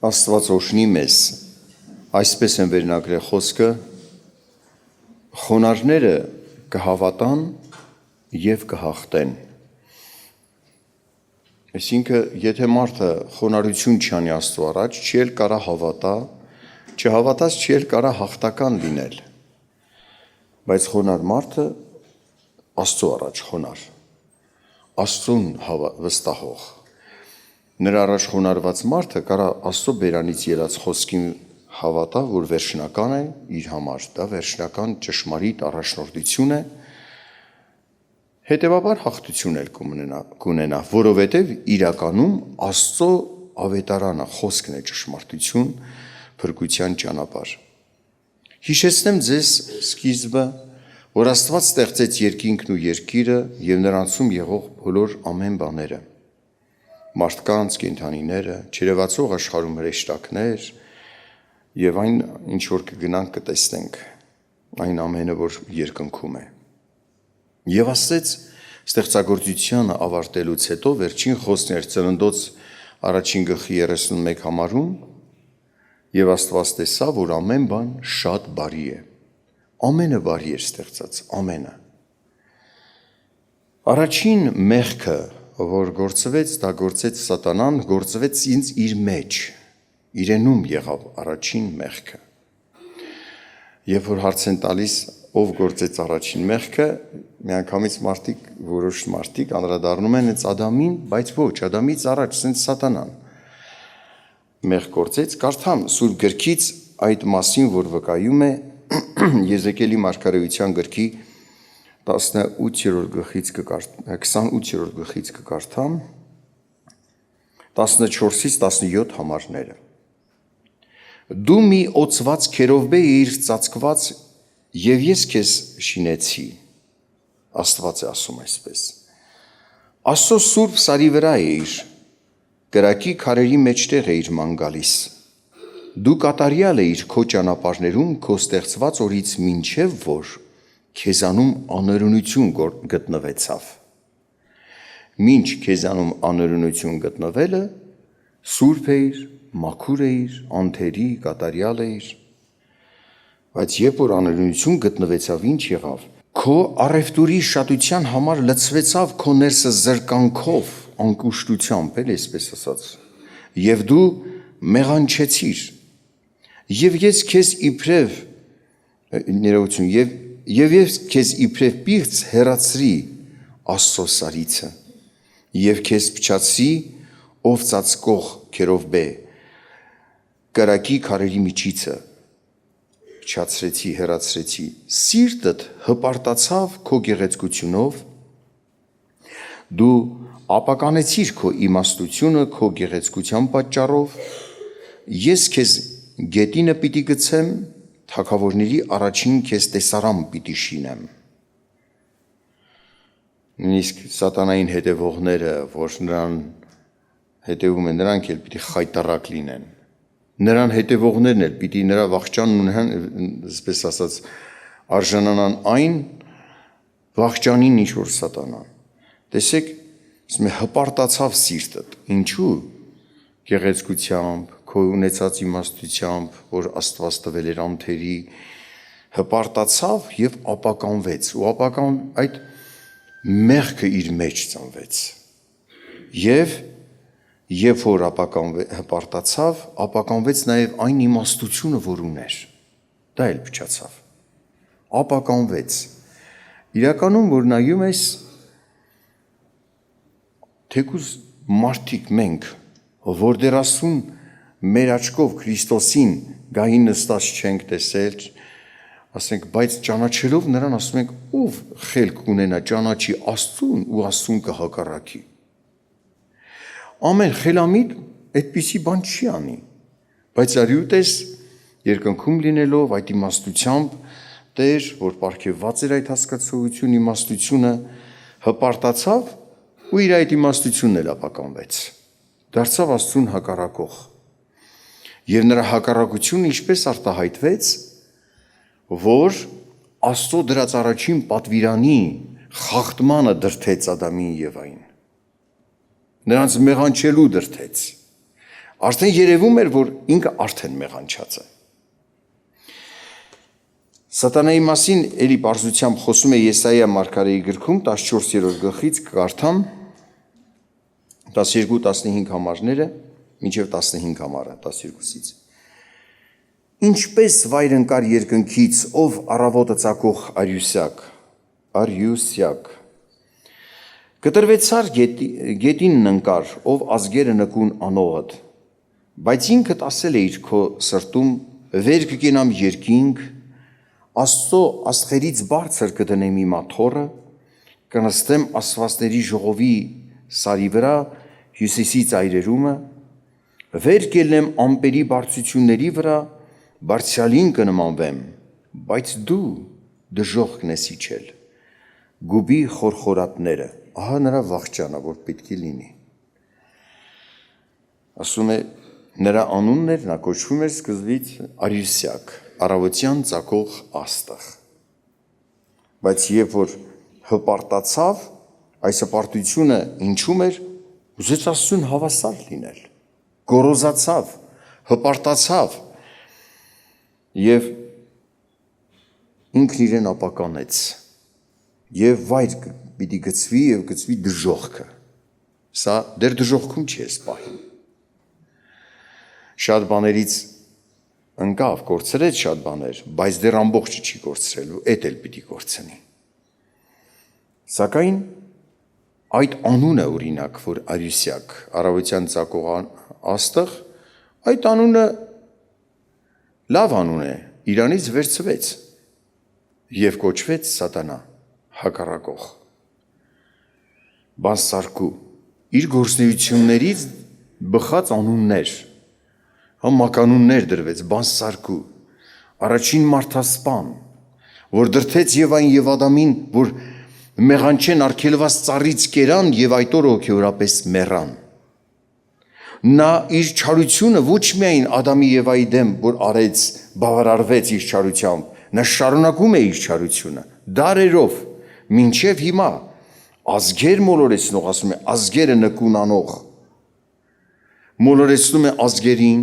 Աստված օշնի մեզ, այսպես են վերնագրել խոսքը, խոնարհները կհավատան և կհաղթեն։ Այսինքն, եթե մարդը խոնարհություն չանի Աստծո առաջ, չի էլ կարա հավատա, չհավատած չի էլ կարա հաղթական լինել։ Բայց խոնարհ մարդը Աստծո առաջ խոնարհ, Աստծուն վստահող։ Նրա առաջ խոնարհված մարդը կարա Աստծո բերանից ելած խոսքին հավատա, որ վերջնական է իր համար, դա վերջնական ճշմարիտ առաջնորդություն է, հետևաբար հաղթություն էլ կունենա, որովհետև իրականում Աստծո ավետարանը խոսքն է ճշմարտություն, փրկության ճանապարհ։ Հիշեցնեմ ձեզ սկիզբը, որ Աստված ստեղծեց երկինքն ու երկիրը և նրանցում եղող բոլոր ամեն բաները, մարդկանց, կենդանիները, չերևացող աշխարհում հրեշտակներ և այն, ինչ որ կգնանք կտեսնենք, այն ամենը, որ երկնքում է։ Եվ ասեց ստեղծագործությանը ավարտելուց հետո վերջին խոսքն էր Ծննդոց առաջին գլխի 31 համարում, և Աստված տեսավ, որ ամեն բան շատ բարի է։ Ամենը բարի էր ստեղծած, ամենը։ Առաջին մեղքը, որ գործվեց, դա գործեց սատանան, գործվեց ինձ իր մեջ, իրենում եղավ առաջին մեղքը։ Երբ որ հարց են տալիս, ով գործեց առաջին մեղքը, միանգամից որոշ մարդիկ անդրադառնում են հենց Ադամին, բայց ոչ, Ադամից առաջ հենց սատանան մեղք գործեց։ Կարդամ Սուրբ գրքից այդ մասին, որ վկայում է Եզեկիելի մարգարեության գրքի 28-րդ գլխից 28-րդ գլխից կկարդամ 14-ից 17 համարները։ Դու մի օծված քերովբե էիր ծածկված, և ես քեզ շինեցի, Աստված է ասում այսպես։ Աստծո սուրբ սարի վրա էիր, կրակի քարերի մեջտեղ էիր ման գալիս։ Դու կատարյալ էիր քո ճանապարհներում քո ստեղծված օրից մինչև որ քեզանում անօրենություն գտնվեցավ։ Մինչ քեզանում անօրենություն գտնվելը սուրբ էիր, մաքուր էիր, անթերի, կատարյալ էիր։ Բայց երբ որ անօրենություն գտնվեցավ, ինչ եղավ։ Քո առևտուրի շատության համար լցվեցավ քո ներսը զրկանքով, անկուշտությամբ, էլ այսպես ասած, և դու մեղանչեցիր, և ես քեզ իբրև ներողություն, և ես քեզ իբրև պիղծ հեռացրի Աստծո սարիցը, և քեզ փչացրի, ով ծածկող քերովբե, կրակի քարերի միջիցը փչացրեցի, հեռացրեցի, սիրտդ հպարտացավ քո գեղեցկությունով, դու ապականեցիր քո իմաստությունը քո գեղեցկության պատճառով, ես քեզ գետինը պիտի գցեմ, թագավորների առաջին քեզ տեսարան պիտի շինեմ։ Նույնիսկ սատանային հետևողները, որ նրան հետևում են, նրանք էլ պիտի խայտառակ լինեն։ Նրան հետևողներն էլ պիտի նրա վախճանն ունենան, այսպես ասած, արժանանան այն վախճանին, ինչ որ սատանան։ Տեսեք, ասում է հպարտացավ սիրտդ, ինչու՞։ Գեղեցկությամբ, քո ունեցած իմաստությամբ, որ Աստված տվել էր անթերի, հպարտացավ և ապականվեց, ու այդ մեղքը իր մեջ ծնվեց։ Եվ երբ որ հպարտացավ, ապականվեց նաև այն իմաստությունը, որ ուներ, դա էլ փչացավ, ապականվեց։ Իրականում, որ նայում ես, թեկուզ մարդիկ մենք, որ դեռ ասում մեր աչքով Քրիստոսին գահի նստած չենք տեսել, ասենք, բայց ճանաչելով նրան ասում ենք, ով խելք ունենա ճանաչի Աստծուն ու Աստծուն կհակառակի։ Ամեն խելամիտ այդպիսի բան չի անի, բայց արյուտես երկնքում լինելով այդ իմաստությամբ Տեր, որ պարգևված էր այդ հասկացողություն իմաստությունը, հպարտացավ ու իր այդ իմաստությունն էլ ապականվեց, դարձավ Աստծուն հակառակող։ Եվ նրա հակառակությունը ինչպես արտահայտվեց, որ Աստծո դրած առաջին պատվիրանի խախտմանը դրդեց Ադամին և Եվային, նրանց մեղանչելու դրդեց, Արդեն երևում էր, որ ինքը արդեն մեղանչած է։ Սատանայի մասին էլի պարզությամբ խոսում է Եսայիա մարգարեի գրքում 14-րդ գլխից կարդամ 12-15 համարները, մինչև 15 համարը 12-ից։ Ինչպես վայր ընկար երկնքից, ով առավոտը ծակող արյուսյակ, կտրվեցար գետինն ընկար, ով ազգերը նկուն անողդ, բայց ինքդ ասել էիր քո սրտում, վեր կգենամ երկինք, Աստծո աստղերից բարձր կդնեմ իմ աթոռը, կնստեմ աստվածների ժողովի սարի վրա, հյուսիսի ծայրերումը, վեր կելնեմ ամպերի բարձրությունների վրա, բարձրալին կնմանվեմ, բայց դու դժոխքն ես իջել, գուբի խորխորատները, ահա նրա վախճանը, որ պետք է լինի։ Ասում է, նրա անունն էր, նա կոչվում էր սկզբից Արյուսյակ, առավոտյան ծակող աստղ, բայց երբ որ հպարտացավ, այս հպարտությունը ինչում էր, ուզեց Աստծուն հավասար լինել, գոռոզացավ, հպարտացավ և ինքն իրեն ապականեց և վայր պիտի գցվի և գցվի դժոխքը, սա դեր դժոխքում չի ես պահին, շատ բաներից ընկավ, կորցրեց շատ բաներ, բայց դեռ ամբողջը չի կորցրելու, էդ էլ պիտի կորցնի։ Սակայն այդ անունը օրինակ, որ Արյուսյակ, առավոտյան ծակող աստղ, այդ անունը լավ անուն է, իրանից վերցվեց և կոչվեց Սատանա, հակառակող, բանսարկու, իր գործունեություններից բխած անուններ, մականուններ դրվեց, բանսարկու, առաջին մարդասպան, որ դրթեց Եվային և Ադամին, որ մեղանչեն արգելված ծառից կերան և այդ օրը հոգևորապես մեռան։ Նա իր չարությունը ոչ միայն Ադամի Եվայի դեմ, որ արեց, բավարարվեց իր չարությամբ, նա շարունակում է իր չարությունը, դարերով, մինչև հիմա, ազգեր մոլորեցնող, ասում է, ազգերը նկուն անող, մոլորեցնում է ազգերին,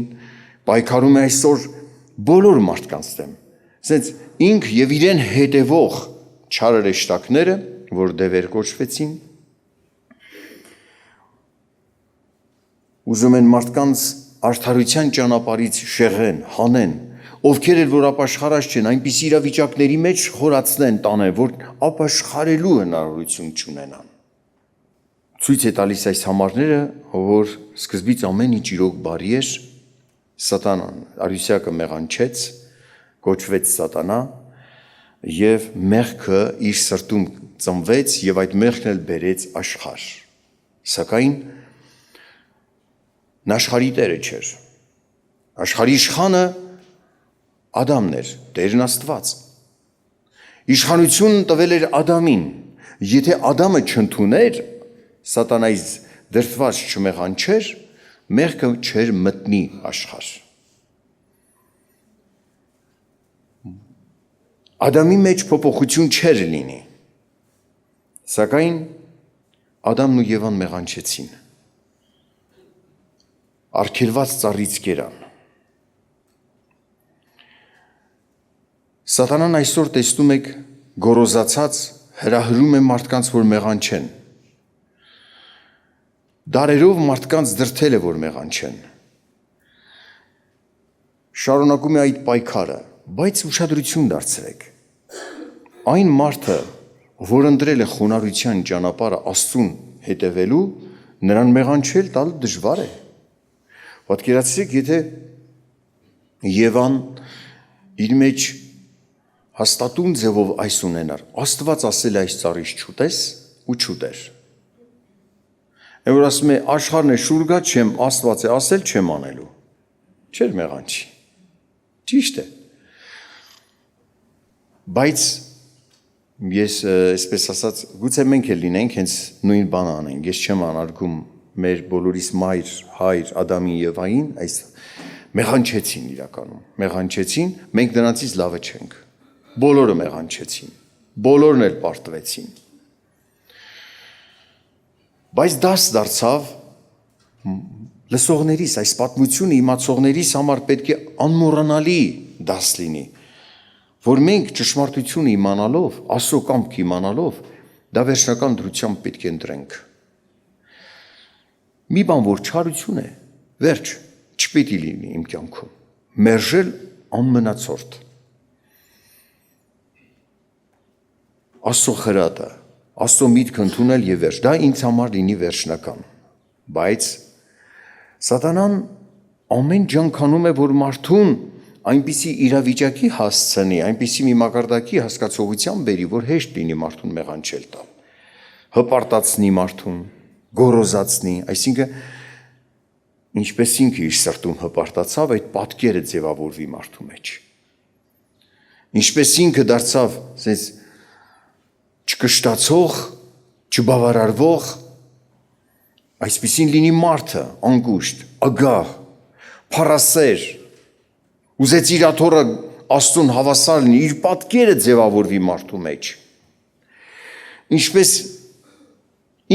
պայքարում է այսօր բոլոր մարդկանց դեմ, սենց ինք և իրեն հետևող չար հրեշտակները, որ դևեր կոչվեցին, ուզում են մարդկանց արդարության ճանապարհից շեղեն, հանեն, ովքեր էլ որ ապաշխարած չեն, այնպիսի իրավիճակների մեջ խորացնեն, տանեն, որ ապաշխարելու հնարավորություն չունենան։ Ցույց է տալիս այս համարները, որ սկզբից ամեն ինչ իրոք բարի էր, Սատանան, Արյուսյակը մեղանչեց, կոչվեց Սատանա և մեղքը իր սրտում ծնվեց և այդ մեղքն էլ բերեց աշխարհ, սակայն նա աշխարհի տերը չէր, աշխարհի իշխանը Ադամն էր, Տերն Աստված, իշխանություն տվել էր Ադամին, եթե Ադամը չընդուներ, Սատանայից դրդված չմեղանչեր, մեղքը չէր մտնի աշխարհ։ Ադամի մեջ փոփոխություն չէր լինի, սակայն Ադամն ու Եվան մեղանչեցին, արգելված ծառից կերան։ Սատանան այսօր տեսնում եք գոռոզացած հրահրում է մարդկանց, որ մեղանչեն, դարերով մարդկանց դրդել է, որ մեղանչեն, շարունակում է այդ պայքարը, բայց ուշադրություն դարձրեք, այն մարդը, որ ընտրել է խոնարհության ճանապարհը Աստծուն հետևելու, նրան մեղանչել տալ դժվար է։ Պատկերացրեք, եթե Եվան իր մեջ հաստատուն ձևով այս ունենար, Աստված ասել է այս ծառից չուտես ու չուտեր։ Եվ որ ասում է, աշխարհն է շուրգա, չեմ, Աստված է ասել, չեմ անելու, չէր մեղանչի, ճիշտ է, բայց ես այսպես ասած, գուցե մենք էլ լինենք, հենց նույն բանը անենք, ես չեմ անարգում մեր բոլորիս մայր, հայր, Ադամին և Եվային, այս մեղանչեցին իրականում, մեղանչեցին, մենք նրանցից լավը չենք, բոլորը մեղանչեցին, բոլորն էլ պարտվեցին, բայց դաս դարձավ լսողներիս, այս պատմությունը իմացողներիս համար պետք է անմոռանալի դաս լինի, որ մենք ճշմարտությունը իմանալով, Աստծո կամքը իմանալով, դա վերջնական դրությամբ պետք է ընտրենք։ Մի բան, որ չարություն է, վերջ, չպետք է լինի իմ կյանքում, մերժել անմնացորդ։ Աստծո խրատը, Աստծո միտքը ընդունել եւ վերջ, դա ինձ համար լինի վերջնական։ Բայց Սատանան ամեն ջանքանում է, որ մարդուն այնպիսի իրավիճակի հասցնի, այնպիսի մի մակարդակի հասկացողության բերի, որ հեշտ լինի մարդուն մեղանչել տալ, հպարտացնի մարդուն, գոռոզացնի, այսինքն ինչպես ինքը իր սրտում հպարտացավ, այդ պատկերը ձևավորվի մարդու մեջ։ Ինչպես ինքը դարձավ ասես չկշտացող, չբավարարվող, այսպիսին լինի մարդը, անկուշտ, ագահ, փառասեր, ուզեց իր աթոռը Աստծուն հավասար լինի, իր պատկերը ձևավորվի մարդու մեջ։ Ինչպես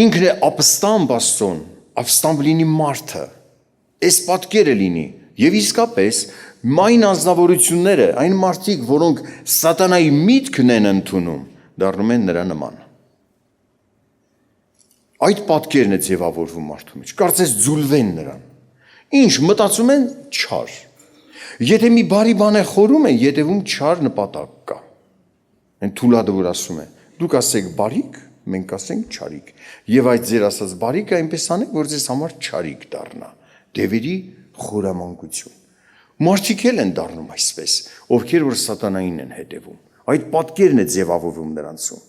ինքն է ապստամբ Աստծուն, ապստամբ լինի մարդը, այս պատկերը լինի, եւ իսկապես այն անձնավորությունները, այն մարդիկ, որոնք սատանայի միտքն են ընդունում, դառնում են նրա նման։ Այդ պատկերն է ձևավորվում մարդու մեջ, կարծես ձուլվեն նրան։ Ինչ մտածում են չար։ Եթե մի բարի բան է խորում են, ետևում չար նպատակ կա։ Այն թուլադը որ ասում է, դուք ասեք բարիք, մենք ասենք չարիք։ Եվ այդ ձեր ասած բարիքը այնպես անեք, որ ձեզ համար չարիք դառնա։ Դևերի խորամանկություն։ Մարդիկ էլ են դառնում այսպես, ովքեր որ սատանային են հետևում։ Այդ պատկերն է ձևավորվում նրանցում։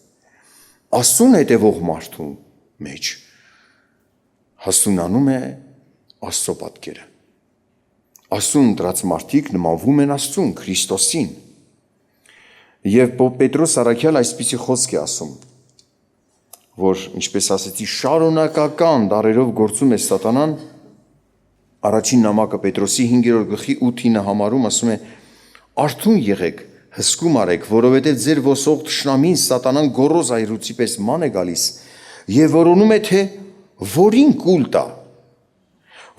Աստծուն հետևող մարդու մեջ հասունանում է Աստծո պատկերը։ Աստծուն ընտրած մարդիկ նմանվում են Աստծուն, Քրիստոսին։ Եվ Պետրոս առաքյալ այսպիսի խոսք է ասում, որ ինչպես ասեցի, շարունակական դարերով գործում է սատանան, առաջին նամակը Պետրոսի 5-րդ գլխի 8-ին համարում ասում է. «Արթուն եղեք, հսկում արեք, որովհետև ձեր ոսող թշնամին սատանան գոռոզ այրուծի պես ման է գալիս եւ որոնում է թե որին կուլ տա,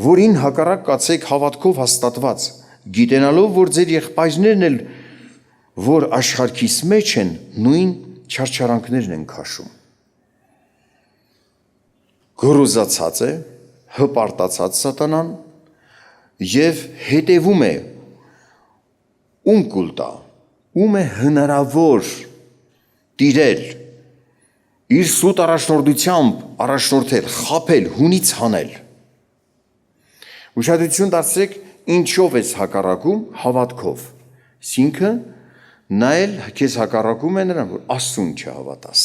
որին հակառակ կացեք հավատքով հաստատված, գիտենալով, որ ձեր եղբայրներն էլ, որ աշխարհքիս մեջ են, նույն չարչարանքներն են քաշում»։ Գոռոզացած է, հպարտացած սատանան եւ հետևում է ում կուլ տա, ում է հնարավոր տիրել, իր սուտ առաջնորդությամբ առաջնորդել, խաբել, հունից հանել։ Ուշադրություն դարձրեք, ինչով ես հակառակում, հավատքով։ Այսինքն նա էլ քեզ հակառակում է նրան, որ Աստծուն չհավատաս։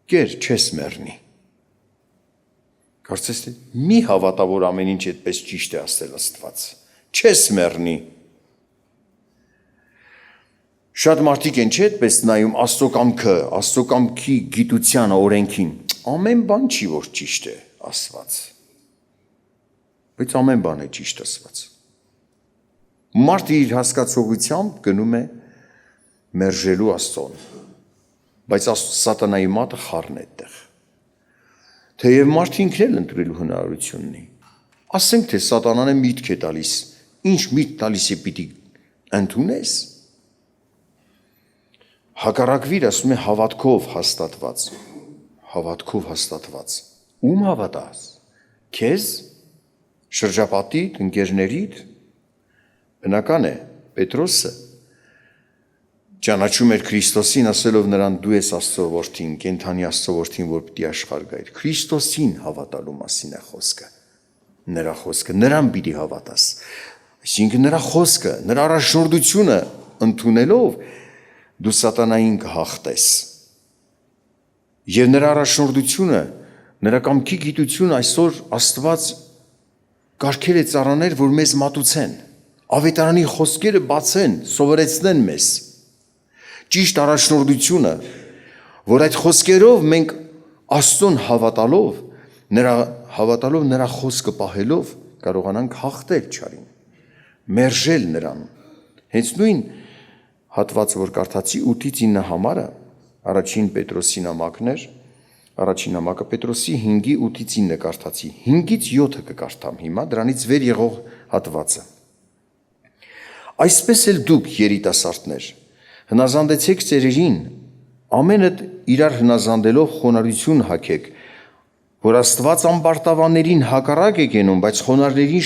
Կեր չես մեռնի։ Կարծես թե մի հավատա, որ ամեն ինչ այդպես ճիշտ է ասել Աստված։ Չես մեռնի։ Շատ մարդիկ են չէ՞ այդպես նայում Աստծո կամքը, Աստծո կամքի գիտությանը, օրենքին։ Ամեն բան չի, որ ճիշտ է ասված։ Բայց ամեն բան է ճիշտ ասված։ Մարդը իր հասկացողությամբ գնում է մերժելու Աստծուն։ Բայց սատանայի մատը խառն է այդտեղ։ Թեև մարդը ինքն էլ ընտրելու հնարավորություն ունի։ Ասենք թե սատանան է միտք է տալիս։ Ինչ միտք տալիս է պիտի ընդունես։ Հակառակվիր, ասում է հավատքով հաստատված։ Հավատքով հաստատված։ Ում հավատաս։ Քեզ, շրջապատիդ, ընկերներիդ։ Բնական է, Պետրոսը ճանաչում էր Քրիստոսին, ասելով նրան դու ես Աստծո որդին, կենդանի Աստծո որդին, որ պիտի աշխարհ գայր։ Քրիստոսին հավատալու մասին է խոսքը։ Նրա խոսքը, նրան պիտի հավատաս։ Այսինքն նրա խոսքը, նրա առաջնորդությունը ընդունելով դու սատանային կհաղթես։ Եվ նրա առաջնորդությունը, նրա կամքի գիտությունը այսօր Աստված կարգել է ծառաներ, որ մեզ մատուցեն, ավետարանի խոսքերը բացեն, սովորեցնեն մեզ։ Ճիշտ առաջնորդությունը, որ այդ խոսքերով մենք Աստծուն հավատալով նրա խոսքը պահելով կարողանանք հաղթել չարին, մերժել նրան։ Հենց նույն հատվածը, որ կարդացի 8-ից 9 համարը, առաջին Պետրոսի նամակն էր, Առաջին նամակը Պետրոսի 5:8-9 կարդացի, 5-ից 7 կկարդամ հիմա, դրանից վեր եղող հատվածը։ Այսպես էլ դուք երիտասարդներ, հնազանդեցեք ծերերին, ամենդ իրար հնազանդելով խոնարհություն հագեք, որ Աստված ամբարտավաններին հակառակ է կենում, բայց խոնարհներին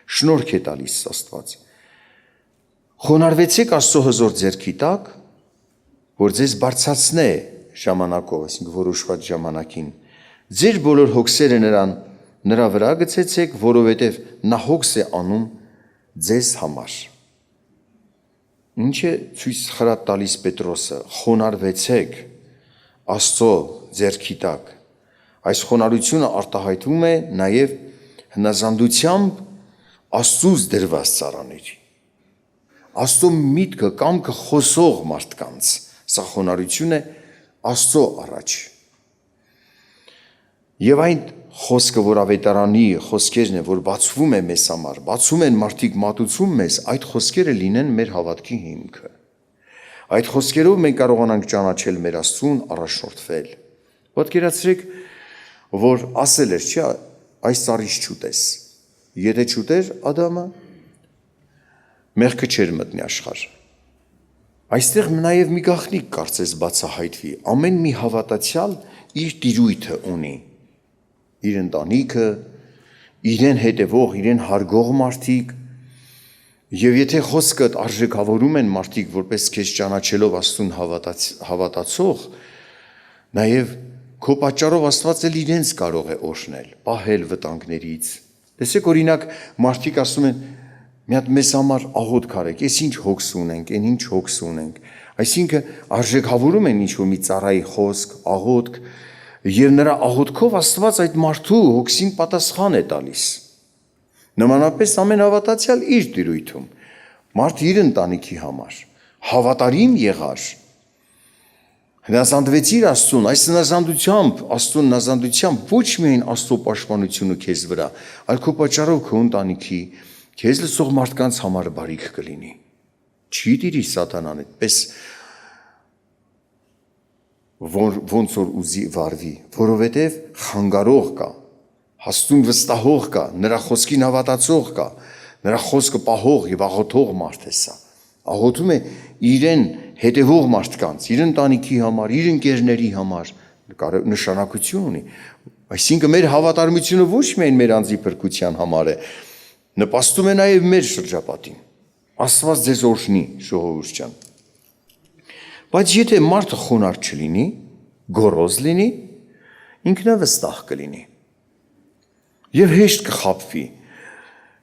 շնորհք է տալիս Աստված։ Խոնարհվեցեք Աստծո հզոր ձեռքի տակ, որ ձեզ բարձրացնե ժամանակով, այսինքն որոշված ժամանակին։ Ձեր բոլոր հոգսերը նրա վրա գցեցեք, որովհետև նա հոգս է անում ձեզ համար։ Ինչ է ցույց խրատ տալիս Պետրոսը, խոնարհվեցեք Աստծո ձեռքի տակ։ Այս խոնարհությունը արտահայտվում է նաև հնազանդությամբ Աստծուց դրված ծառաների։ Աստծո միտքը կամքը խոսող մարդկանց, սա խոնարհություն է Աստծո առաջ։ Եվ այն խոսքը, որ ավետարանի խոսքերն է, որ բացվում է մեզ համար, բացում են մարդիկ մատուցում մեզ, այդ խոսքերը լինեն մեր հավատքի հիմքը։ Այդ խոսքերով մենք կարողանանք ճանաչել մեր Աստծուն, առաջնորդվել։ Պատկերացրեք, որ ասել էր, չէ, այս ծառից չուտես։ Եթե չուտեր Ադամը, մեղքը չէր մտնի աշխարհ։ Այստեղ նաև մի գաղտնիք կարծես բացահայտվի։ Ամեն մի հավատացյալ իր տիրույթը ունի, իր ընտանիքը, իրեն հետևող, իրեն հարգող մարդիկ, եւ եթե խոսքդ արժեքավորում են մարդիկ, որպես քեզ ճանաչելով Աստծուն հավատացող, նաև քո պատճառով Աստված էլ իրենց կարող է օրհնել, պահել վտանգներից։ Տեսեք, օրինակ, մարդիկ ասում են, մի հատ մեզ համար աղոթք արեք, ես ինչ հոգս ունենք, այն ինչ հոգս ունենք։ Այսինքն արժեքավորում են ինչ-որ մի ծառայի խոսք, աղոթք, եւ նրա աղոթքով Աստված այդ մարդու հոգսին պատասխան է տալիս։ Նմանապես ամեն հավատացյալ իր տիրույթում, մարդ իր ընտանիքի համար, հավատարիմ եղար, հնազանդվեցիր Աստծուն, այս հնազանդությամբ, Աստծուն հնազանդությամբ ոչ միայն Աստծո պաշտպանությունը քեզ վրա, այլ քո պատճառով քո ընտանիքի, քեզ լսող մարդկանց համար բարիք կլինի։ Չի տիրի սատանան այդպես, ոնց որ ուզի վարվի, որովհետև խանգարող կա, Աստծուն վստահող կա, նրա խոսքին հավատացող կա, նրա խոսքը պահող եւ աղոթող մարդ է սա։ Աղոթում է իրեն հետևող մարդկանց, իր ընտանիքի համար, իր ընկերների համար, նշանակություն ունի։ Այսինքն մեր հավատարմությունը ոչ միայն մեր անձի փրկության համար է, նպաստում է նաև մեր շրջապատին։ Աստված ձեզ օրհնի, ժողովուրդ ջան։ Բայց եթե մարդը խոնարհ չլինի, գոռոզ լինի, ինքնավստահ կլինի եւ հեշտ կխաբվի։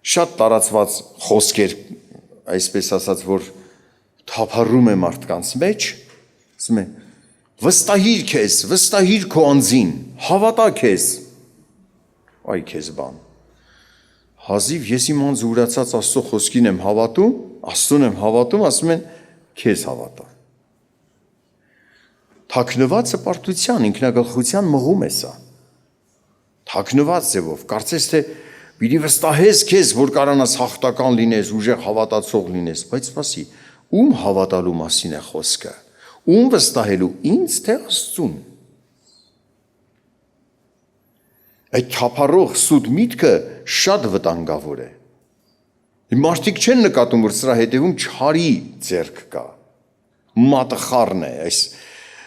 Շատ տարածված խոսքեր, այսպես ասած, որ թափառում է մարդկանց մեջ, ասում են, վստահիր քեզ, վստահիր քո անձին, հավատա քեզ։ Այ քեզ բան։ Հազիվ ես իմ անձը ուրացած Աստծո խոսքին եմ հավատում, Աստծուն եմ հավատում, ասում են քեզ հավատա։ Թաքնված հպարտության, ինքնագլխության մղում է սա։ Թաքնված ձևով, կարծես թե պիտի վստահես քեզ, որ կարանաս հաղթական լինես, ուժեղ հավատացող լինես, բայց սպասի, ում հավատալու մասին է խոսքը, ում վստահելու, ինձ թե Աստծուն։ Այդ թափառող սուտ միտքը շատ վտանգավոր է։ Մարդիկ չեն նկատում, որ սրա հետևում չարի ձեռք կա, մատը խառն է,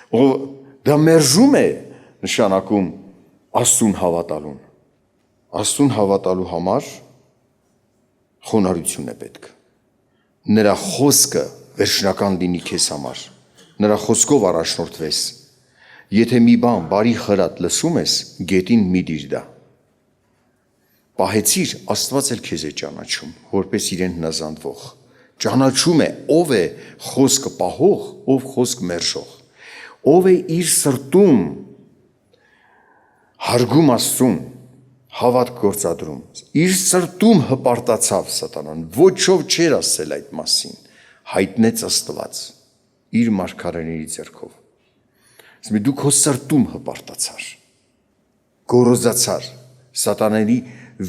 դա մերժում է նշանակում Աստծուն հավատալուն։ Աստծուն հավատալու համար խոնարհություն է պետք։ Նրա խոսքը վերջնական լինի քեզ համար, նրա խոսքով առաջնորդվես։ Եթե մի բան բարի խրատ լսում ես, գետին մի դիր դա։ Պահեցիր, Աստված էլ քեզ է ճանաչում, որպես իրեն հնազանդվող։ Ճանաչում է, ով է խոսքը պահող, ով խոսք մերժող, ով է իր սրտում հարգում Աստծուն, հավատք գործադրում։ Իր սրտում հպարտացավ սատանան, ոչով չէր ասել այդ մասին, հայտնեց Աստված իր մարգարեների ձեռքով։ Ասում է դու քո սրտում հպարտացար, գոռոզացար, սատանայի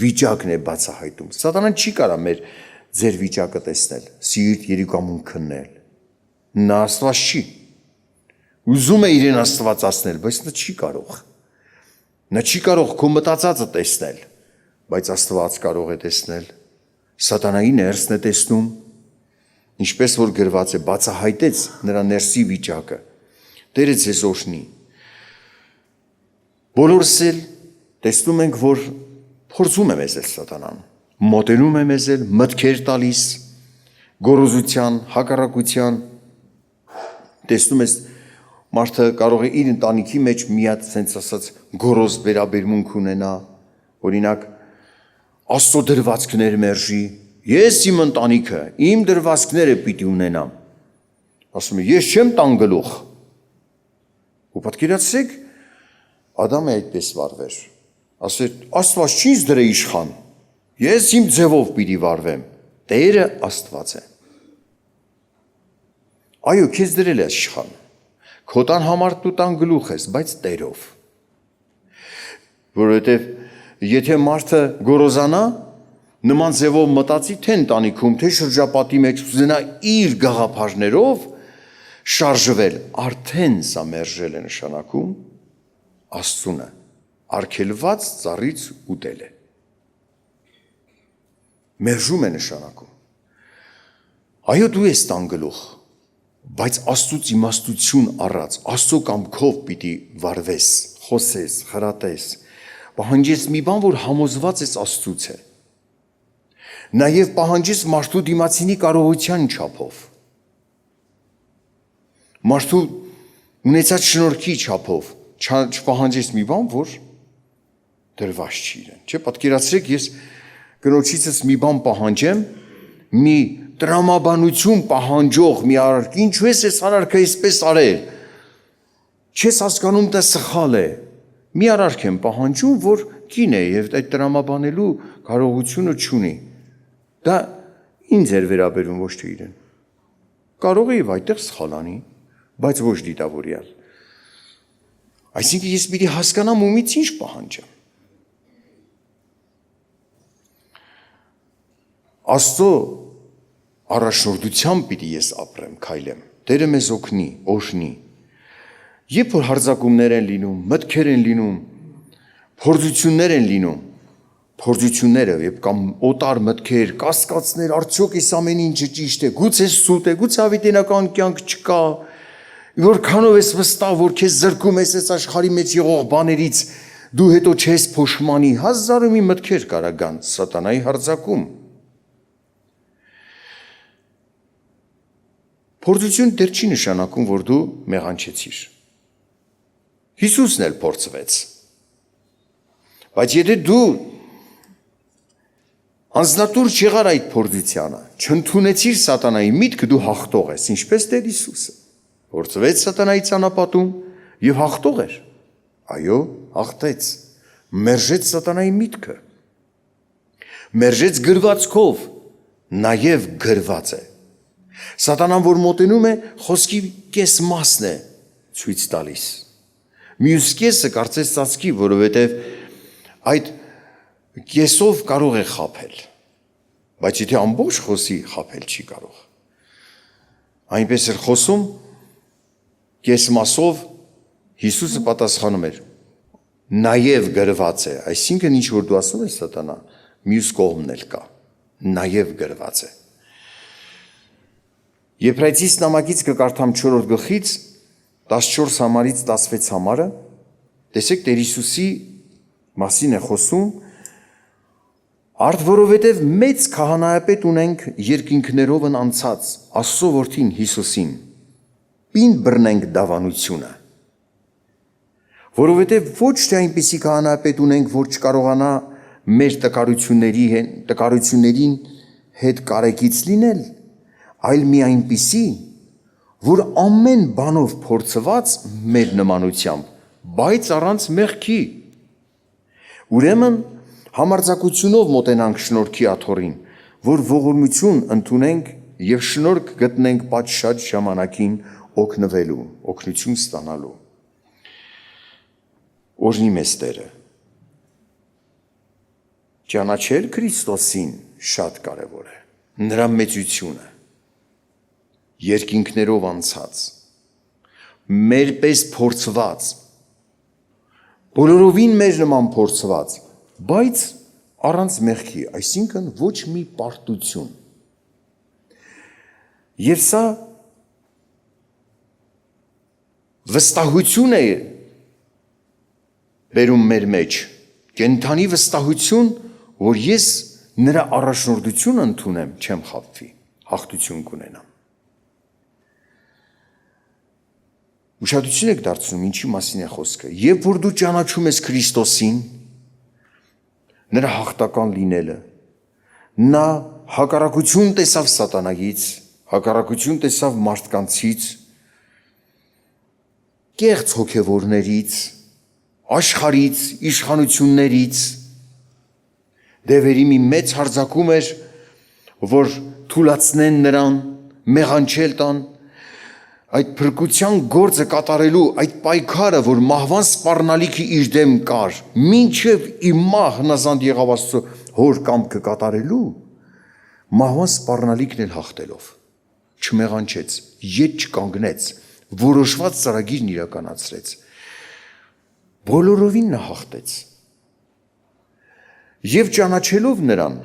վիճակն է բացահայտում։ Սատանան չի կարա ձեր վիճակը տեսնել, սիրտ երիկամուն քննել։ Նա Աստված չի։ Ուզում է իրեն աստվածացնել, բայց նա չի կարող։ Նա չի կարող քո մտածածը տեսնել, բայց Աստված կարող է տեսնել։ Սատանայի ներսն է տեսնում, ինչպես որ գրված է, բացահայտեց նրա ներսի վիճակը։ Տերը ձեզ օրհնի։ Բոլորս էլ տեսնում ենք, որ փորձում է մեզ էլ Սատանան, մոտենում է մեզ էլ, մտքեր տալիս, գոռոզության, հակառակության։ Տեսնում ես, մարդը կարող է իր ընտանիքի մեջ մի հատ sense ասած գոռոզ վերաբերմունք ունենա, օրինակ Աստծո դրվածքներ մերժի, ես իմ ընտանիքը, իմ դրվածքները պիտի ունենամ։ Ասում է, ես չեմ տան գլուխ։ Ու պատկերացրեք, Ադամը այդպես վարվեր։ Ասեր, Աստված չի ինձ դրե իշխան։ Ես իմ ձևով պիտի վարվեմ։ Տերը Աստված է։ Այո, քեզ դրել է իշխան։ Քո տան համար դու տան գլուխ ես, բայց Տերով։ Որովհետև եթե մարդը գոռոզանա, նման ձևով մտածի թե ընտանիքում, թե շրջապատի մեջ ուզենա իր գաղափարներով շարժվել, արդեն սա մերժել է նշանակում Աստծունը, արգելված ծառից ուտել է։ Մերժում է նշանակում։ Այո, դու ես տան գլուխ, բայց Աստծուց իմաստություն առած, Աստծո կամքով պիտի վարվես, խոսես, խրատես, պահանջես մի բան, որ համոզված ես Աստծուց է։ Նաև պահանջես մարդու դիմացինի կարողության չափով։ Մարդու ունեցած շնորհքի չափով չպահանջես մի բան, որ դրված չի իրեն։ Չէ, պատկերացրեք, ես կնոջիցս մի բան պահանջեմ, մի տրամաբանություն պահանջող մի արարք, ինչու ես արարքը այսպես արել։ Չես հասկանում, դա սխալ է։ Մի արարք եմ պահանջում, որ կին է եւ այդ տրամաբանելու կարողությունը չունի։ Դա ինձ էր վերաբերում, ոչ թե իրեն։ Կարող է եւ այդտեղ սխալանի, բայց ոչ դիտավորյալ։ Այսինքն ես պիտի հասկանամ ումից ինչ պահանջեմ։ Աստծո առաջնորդությամբ պիտի ես ապրեմ, քայլեմ։ Տերը մեզ օգնի, օրհնի։ Երբ որ հարձակումներ են լինում, մտքեր են լինում, փորձություններ են լինում, փորձությունները եւ կամ օտար մտքեր, կասկածներ, արդյոք այս ամեն ինչը ճիշտ է, գուցե սուտ է, գուցե ավետենական կյանք չկա, որքանով ես վստահ, որ քեզ զրկում ես այս աշխարհի մեջ եղող բաներից, դու հետո չես փոշմանի, հազարը մի մտքեր կարա գան սատանայի հարձակում։ Փորձություն դեռ չի նշանակում, որ դու մեղանչեցիր։ Հիսուսն էլ փորձվեց։ Բայց եթե դու անձնատուր չեղար այդ փորձությանը, չընդունեցիր սատանայի միտքը, դու հաղթող ես, ինչպես Տեր Հիսուսը։ Փորձվեց սատանայի ճանապատում եւ հաղթող էր։ Այո, հաղթեց։ Մերժեց սատանայի միտքը։ Մերժեց գրվածքով, նաեւ գրված է։ Սատանան, որ մոտենում է, խոսքի կես մասն է ցույց տալիս։ Մյուս կեսը կարծես ծածկի, որովհետև այդ կեսով կարող է խաբել, բայց եթե ամբողջ խոսի, խաբել չի կարող։ Այնպես էր խոսում, կես մասով Հիսուսը պատասխանում էր, նաև գրված է, այսինքն ինչ որ դու ասում ես սատանա, մյուս կողմն էլ կա, նաև գրված է։ Եբրայեցիս նամակից կկարդամ 4-րդ գլխից 14 համարից 16 համարը, տեսեք Տեր Հիսուսի մասին է խոսում, արդ որովհետև մեծ քահանայապետ ունենք երկինքներովն անցած Աստծո որդին Հիսուսին, պին բռնենք դավանությունը, որովհետև ոչ թե այնպիսի քահանայապետ ունենք, որ չկարողանա մեր տկարություններին հետ կարեկից լինել, այլ մի այնպիսի, որ ամեն բանով փորձված մեր նմանությամբ, բայց առանց մեղքի։ Ուրեմն համարձակությունով մոտենանք շնորհքի աթոռին, որ ողորմություն ընդունենք եւ շնորհք գտնենք պատշաճ ժամանակին օգնվելու, օգնություն ստանալու։ Օրհնի մեզ Տերը։ Ճանաչել Քրիստոսին շատ կարևոր է, նրա մեծությունը, երկինքներով անցած, մեր պես փորձված, բոլորովին մեր նման փորձված, բայց առանց մեղքի, այսինքն ոչ մի պարտություն։ Եվ սա վստահություն է բերում մեր մեջ, կենդանի վստահություն, որ ես նրա առաջնորդությունը ընդունեմ, չեմ խաբվի, հաղթություն կունենամ։ Ուշադրություն եք դարձնում, ինչի մասին է խոսքը։ Երբ որ դու ճանաչում ես Քրիստոսին, նրա հաղթական լինելը, նա հակառակություն տեսավ սատանայից, հակառակություն տեսավ մարդկանցից, կեղծ հոգևորներից, աշխարհից, իշխանություններից, դևերի մի մեծ հարձակում էր, որ թուլացնեն նրան, մեղանչել տան, այդ փրկության գործը կատարելու այդ պայքարը, որ մահվան սպառնալիքը իր դեմ կար, մինչև իմա հնազանդ եղավ Աստծո հոր կամքը կատարելու, մահվան սպառնալիքն էլ հաղթելով, չմեղանչեց, ետ չկանգնեց, որոշված ծրագիրն իրականացրեց, բոլորովին նա հաղթեց։ Եվ ճանաչելով նրան,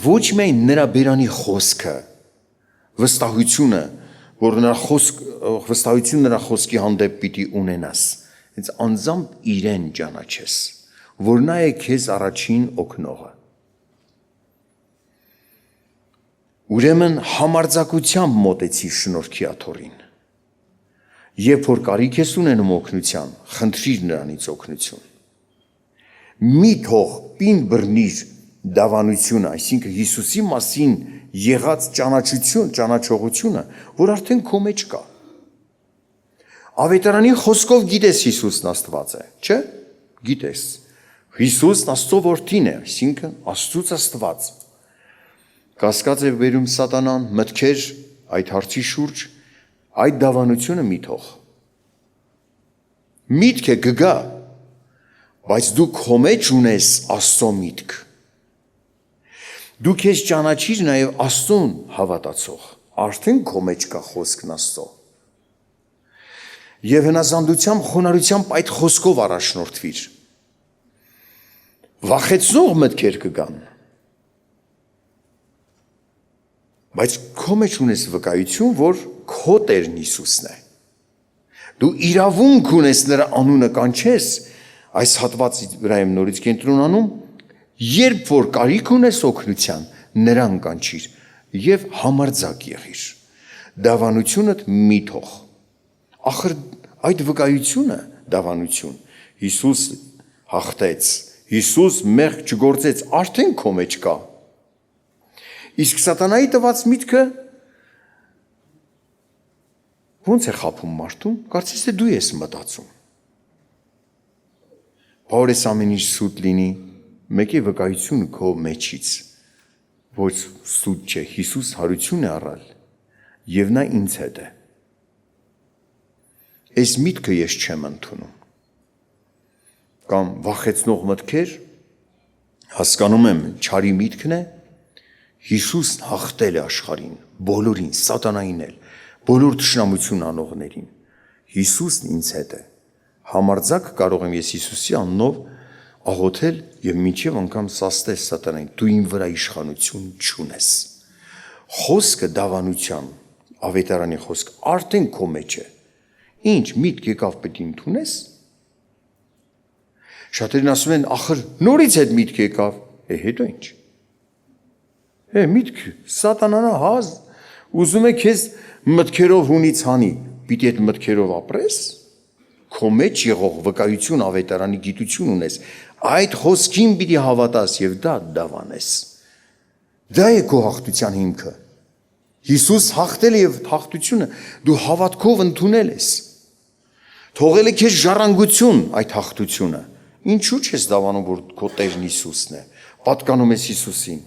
ոչ միայն նրա բերանի խոսքը, վստահությունը, որ վստահություն նրա խոսքի հանդեպ պիտի ունենաս, հենց անձամբ իրեն ճանաչես, որ նա է քեզ առաջին օգնողը։ Ուրեմն համարձակությամբ մոտեցի շնորհքի աթոռին։ Երբ որ կարիք ես ունենում օգնության, խնդրիր նրանից օգնություն։ Մի թող պին բռնիր դավանությունը, այսինքն Հիսուսի մասին եղած ճանաչողությունը, որ արդեն քո մեջ կա։ Ավետարանի խոսքով գիտես Հիսուսն Աստված է, չէ՞։ Գիտես։ Հիսուսն Աստծո որդին է, այսինքն Աստծուց Աստված։ Կասկած է բերում սատանան մտքեր այդ հարցի շուրջ, այդ դավանությունը մի թող։ Միտք է կգա, բայց դու քո մեջ ունես Աստծո միտք։ Դու քեզ ճանաչիր նաև Աստծուն հավատացող, արդեն քո մեջ կա խոսքն Աստծո։ Եվ հնազանդությամբ, խոնարհությամբ այդ խոսքով առաջնորդվիր։ Վախեցնող մտքեր կգան։ Բայց քո մեջ ունես վկայություն, որ քո Տերն Հիսուսն է։ Դու իրավունք ունես նրա անունը կանչես, այս հատվածի վրա եմ նորից կենտրոնանում, երբ որ կարիք ունես օգնության, նրան կանչիր եւ համարձակ եղիր։ Դավանությունդ մի թող։ Ախր այդ վկայությունը դավանություն Հիսուս հաղթեց, Հիսուս մեղք չգործեց, արդեն քո մեջ կա։ Իսկ սատանայի տված միտքը ո՞նց է խաբում մարդուն, կարծես թե դու ես մտածում։ Որես ամեն ինչ սուտ լինի, մեկի վկայությունը քո մեջից, ոչ սուտ չէ, Հիսուս հարություն է առալ, և նա ինձ հետ է։ Այս միտքը ես չեմ ընդունում։ Կամ վախեցնող մտքեր, հասկանում եմ, չարի միտքն է, Հիսուսն հաղթել է աշխարհին, բոլորին, սատանային էլ, բոլոր թշնամություն անողներին, Հիսուսն ինձ հետ է, համարձակ կարող եմ ես Հիսուսի անունով աղոթել և մինչև անգամ սաստել սատանային, դու իմ վրա իշխանություն չունես։ Խոսքը դավանության, ավետարանի խոսք, արդեն քո մեջ է։ Ինչ միտք եկավ պետք է ընդունես։ Շատերին ասում են, ախր նորից այդ միտք եկավ, հետո ինչ։ Միտք սատանանա հազ, ուզում է քեզ մտքերով հունից հանի, պիտի այդ մտքերով ապրես, քո մեջ եղող վկայություն ավետարանի գիտություն ունես, այդ խոսքին պիտի հավատաս և դա դավանես։ Դա է քո հաղթության հիմքը։ Հիսուս հաղթել է և հաղթությունը դու հավատքով ընդունել ես։ Թողել է քեզ ժառանգություն այդ հաղթությունը։ Ինչու չես դավանում, որ քո Տերն Հիսուսն է, պատկանում ես Հիսուսին։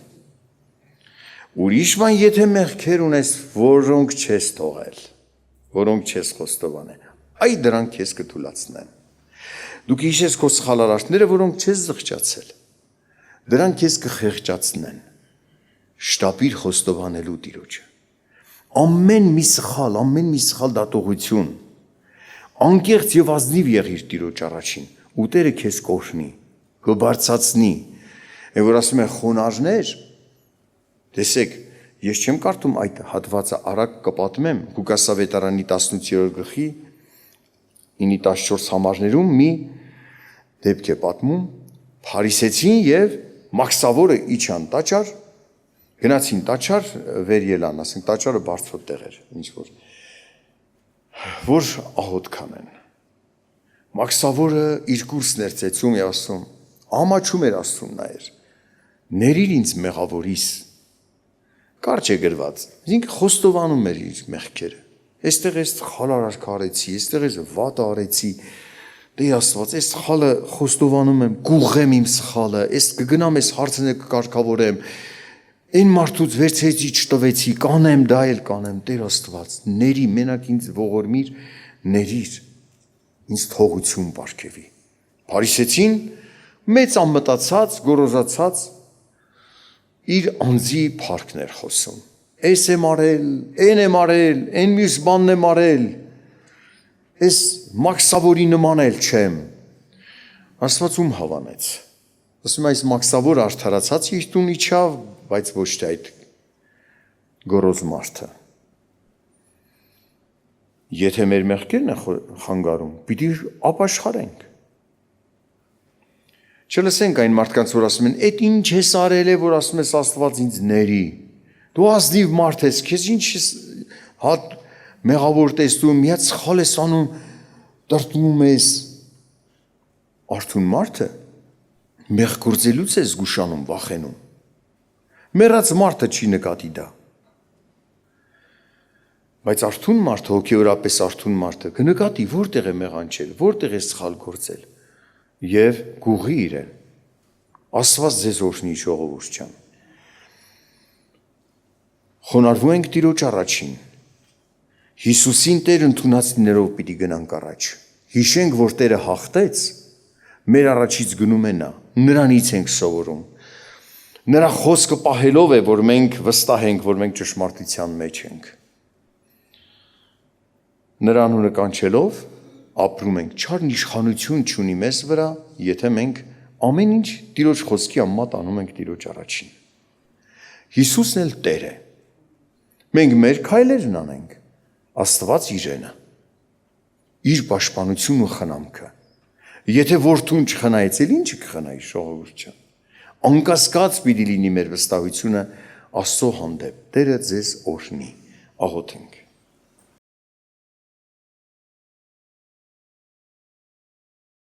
Ուրիշ բան, եթե մեղքեր ունես, որոնք չես թողել, որոնք չես խոստովանել, այ դրանք քեզ կթուլացնեն։ Դու կհիշես քո սխալարարները, որոնք չես զղջացել, դրանք քեզ կխեղճացնեն։ Շտապիր խոստովանելու Տիրոջը։ Ամեն մի սխալ դատողություն, անկեղծ եւ ազնիվ եղիր Տիրոջ առաջին, ու Տերը քեզ կօրհնի, կբարձրացնի։ Եվ որ ասում են խոնարհներ, տեսեք, ես չեմ կարդում այդ հատվածը, արագ կպատմեմ, Ղուկաս ավետարանի 18-րդ գլխի 9-14 համարներում մի դեպք է պատմում, փարիսեցին եւ մաքսավորը իջան տաճար, գնացին տաճար, վեր ելան, ասենք տաճարը բարձր տեղ էր, ինչ որ աղոթ կանեն։ Մաքսավորը իր կուրսն էր ծեծում եւ ասում, ամաչում էր Աստծուն նայեր։ Ներիր ինձ մեղավորիս։ Կարճ է գրված, ինքը խոստովանում էր իր մեղքերը։ Այստեղ ես խալարար կարեցի, այստեղ ես վատ արեցի։ Դե Աստված, այս սխալը խոստովանում եմ, կուղեմ իմ սխալը, այս կգնամ այս հարցը կկարգավորեմ։ Այն մարդուց վերցեցի, չտվեցի, կանեմ, դա էլ կանեմ, Տեր Աստված, ների, մենակ ինձ ողորմիր, ներիր, ինձ թողություն պարգևի։ Փարիսեցին մեծ անմտածած, գոռոզացած իր անձի փառքն էր խոսում։ Էս եմ արել, այն եմ արել, այն մյուս բանն եմ արել, այս մաքսավորի նման էլ չեմ։ Աստված ում հավանեց։ Ասում այս մաքսավոր արդարացած իր տուն իջավ, բայց ոչ թե այդ գոռոզ մարդը։ Եթե մեր մեղքերն են խանգարում, պիտի ապաշխարենք։ Չլսենք այն մարդկանց, որ ասում են, «Էդ ինչ ես արել է, որ ասում ես Աստված ինձ ների։ Դու ազնիվ մարդ ես, քեզ ինչ ես հատ մեղավոր տեսնում, միած սխալ ես անում, տրտմում ես»։ Արթուն մարդը մեղ գործելուց է զգուշանում, վախենում։ Մեռած մարդը չի նկատի դա։ Բայց արթուն մարդը, հոգեորապես արթուն մարդը կնկատի որտեղ է մեղանչել, որտեղ է սխալ գործել եւ գուղի իրեն։ Աստված ձեզ օրհնի ժողովուրդ ջան։ Խոնարհվում ենք Տիրոջ առաջին։ Հիսուսին Տեր ընդունածներով պիտի գնանք առաջ։ Հիշենք, որ Տերը հաղթեց, մեր առաջից գնում է նա, նրանից ենք սովորում։ Նրա խոսքը պահելով է, որ մենք վստահ ենք, որ մենք ճշմարտության մեջ ենք։ Նրա անունը կանչելով ապրում ենք, չարն իշխանություն չունի մեզ վրա, եթե մենք ամեն ինչ Տիրոջ խոսքի անմատ անում ենք Տիրոջ առաջին։ Հիսուսն էլ Տեր է։ Մենք մեր քայլերն անենք, Աստված իրենը, իր պաշտպանությունն ու խնամքը։ Եթե որդուն չխնայեցել, ինչը կխնայի ժողովուրդ ջան։ Անկասկած պիտի լինի մեր վստահությունը Աստծո հանդեպ։ Տերը ձեզ օրհնի։ Աղոթենք։